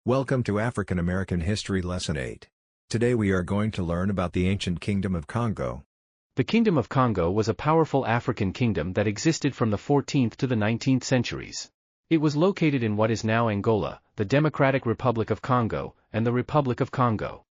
Welcome to African American History Lesson 8. Today we are going to learn about the ancient Kingdom of Kongo. The Kingdom of Kongo was a powerful African kingdom that existed from the 14th to the 19th centuries. It was located in what is now Angola, the Democratic Republic of Congo, and the Republic of Congo.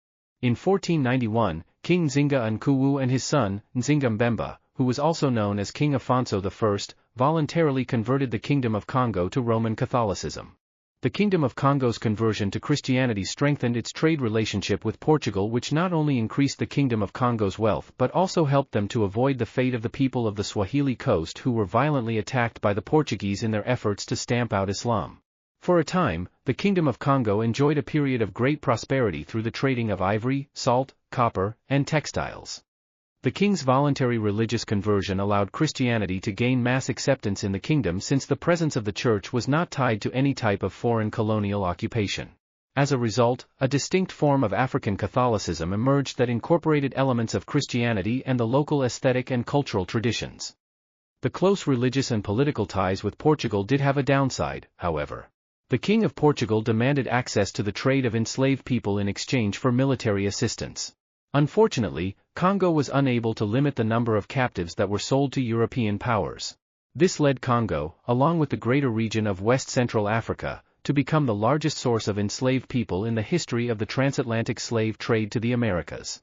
In 1491, King Nzinga Nkuwu and his son, Nzinga Mbemba, who was also known as King Afonso I, voluntarily converted the Kingdom of Kongo to Roman Catholicism. The Kingdom of Kongo's conversion to Christianity strengthened its trade relationship with Portugal, which not only increased the Kingdom of Kongo's wealth but also helped them to avoid the fate of the people of the Swahili coast who were violently attacked by the Portuguese in their efforts to stamp out Islam. For a time, the Kingdom of Kongo enjoyed a period of great prosperity through the trading of ivory, salt, copper, and textiles. The king's voluntary religious conversion allowed Christianity to gain mass acceptance in the kingdom since the presence of the church was not tied to any type of foreign colonial occupation. As a result, a distinct form of African Catholicism emerged that incorporated elements of Christianity and the local aesthetic and cultural traditions. The close religious and political ties with Portugal did have a downside, however. The King of Portugal demanded access to the trade of enslaved people in exchange for military assistance. Unfortunately, Congo was unable to limit the number of captives that were sold to European powers. This led Congo, along with the greater region of West Central Africa, to become the largest source of enslaved people in the history of the transatlantic slave trade to the Americas.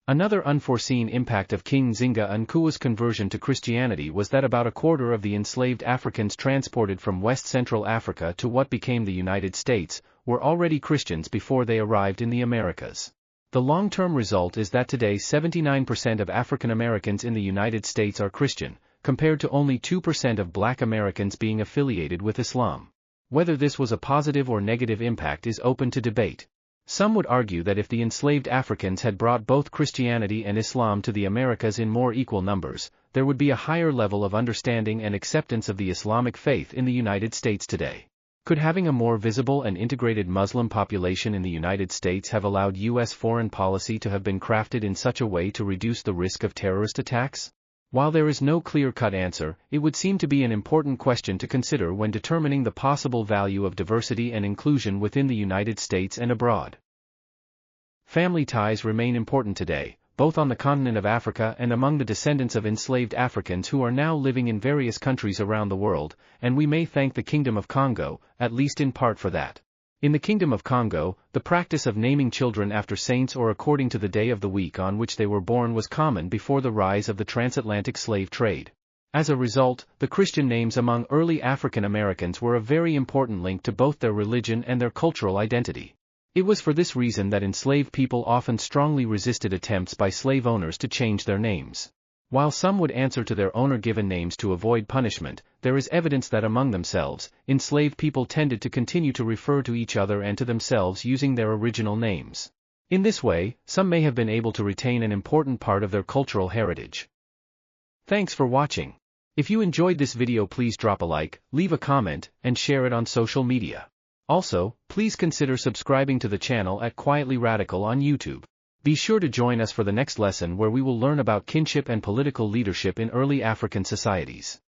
Another unforeseen impact of King Nzinga Nkuwu's conversion to Christianity was that about a quarter of the enslaved Africans transported from West Central Africa to what became the United States were already Christians before they arrived in the Americas. The long-term result is that today 79% of African Americans in the United States are Christian, compared to only 2% of Black Americans being affiliated with Islam. Whether this was a positive or negative impact is open to debate. Some would argue that if the enslaved Africans had brought both Christianity and Islam to the Americas in more equal numbers, there would be a higher level of understanding and acceptance of the Islamic faith in the United States today. Could having a more visible and integrated Muslim population in the United States have allowed U.S. foreign policy to have been crafted in such a way to reduce the risk of terrorist attacks? While there is no clear-cut answer, it would seem to be an important question to consider when determining the possible value of diversity and inclusion within the United States and abroad. Family ties remain important today, both on the continent of Africa and among the descendants of enslaved Africans who are now living in various countries around the world, and we may thank the Kingdom of Kongo, at least in part for that. In the Kingdom of Kongo, the practice of naming children after saints or according to the day of the week on which they were born was common before the rise of the transatlantic slave trade. As a result, the Christian names among early African Americans were a very important link to both their religion and their cultural identity. It was for this reason that enslaved people often strongly resisted attempts by slave owners to change their names. While some would answer to their owner-given names to avoid punishment, there is evidence that among themselves, enslaved people tended to continue to refer to each other and to themselves using their original names. In this way, some may have been able to retain an important part of their cultural heritage. Thanks for watching. If you enjoyed this video, please drop a like, leave a comment, and share it on social media. Also, please consider subscribing to the channel at Quietly Radical on YouTube. Be sure to join us for the next lesson where we will learn about kinship and political leadership in early African societies.